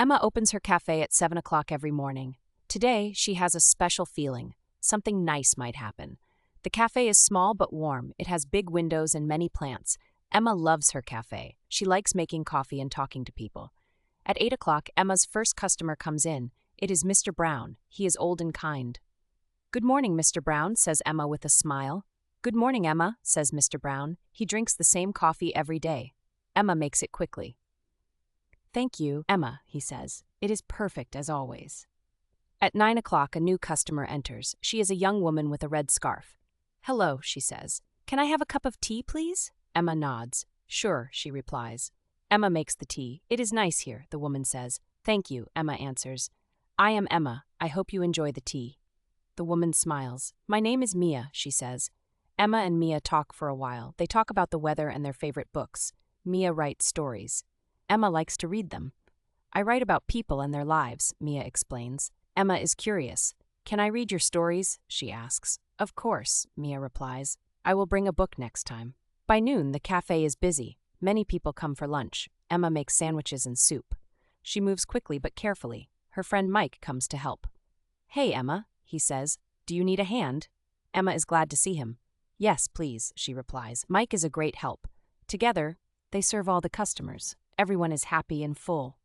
Emma opens her cafe at 7 o'clock every morning. Today, she has a special feeling. Something nice might happen. The cafe is small but warm. It has big windows and many plants. Emma loves her cafe. She likes making coffee and talking to people. At 8 o'clock, Emma's first customer comes in. It is Mr. Brown. He is old and kind. "Good morning, Mr. Brown," says Emma with a smile. "Good morning, Emma," says Mr. Brown. He drinks the same coffee every day. Emma makes it quickly. "Thank you, Emma," he says. "It is perfect as always." At 9 o'clock, a new customer enters. She is a young woman with a red scarf. "Hello," she says. "Can I have a cup of tea, please?" Emma nods. "Sure," she replies. Emma makes the tea. "It is nice here," the woman says. "Thank you," Emma answers. "I am Emma. I hope you enjoy the tea." The woman smiles. "My name is Mia," she says. Emma and Mia talk for a while. They talk about the weather and their favorite books. Mia writes stories. Emma likes to read them. "I write about people and their lives," Mia explains. Emma is curious. "Can I read your stories?" she asks. "Of course," Mia replies. "I will bring a book next time." By noon, the cafe is busy. Many people come for lunch. Emma makes sandwiches and soup. She moves quickly but carefully. Her friend Mike comes to help. "Hey, Emma," he says. "Do you need a hand?" Emma is glad to see him. "Yes, please," she replies. Mike is a great help. Together, they serve all the customers. Everyone is happy and full.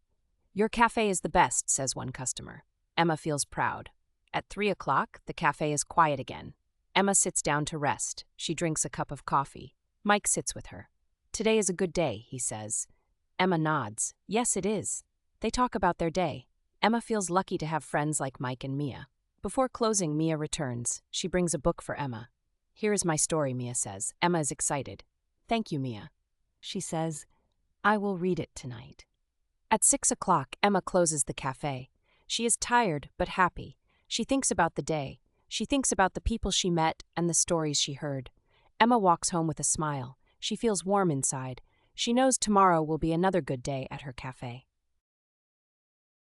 "Your cafe is the best," says one customer. Emma feels proud. At 3 o'clock, the cafe is quiet again. Emma sits down to rest. She drinks a cup of coffee. Mike sits with her. "Today is a good day," he says. Emma nods. "Yes, it is." They talk about their day. Emma feels lucky to have friends like Mike and Mia. Before closing, Mia returns. She brings a book for Emma. "Here is my story," Mia says. Emma is excited. "Thank you, Mia." She says, "I will read it tonight." At 6 o'clock, Emma closes the cafe. She is tired but happy. She thinks about the day. She thinks about the people she met and the stories she heard. Emma walks home with a smile. She feels warm inside. She knows tomorrow will be another good day at her cafe.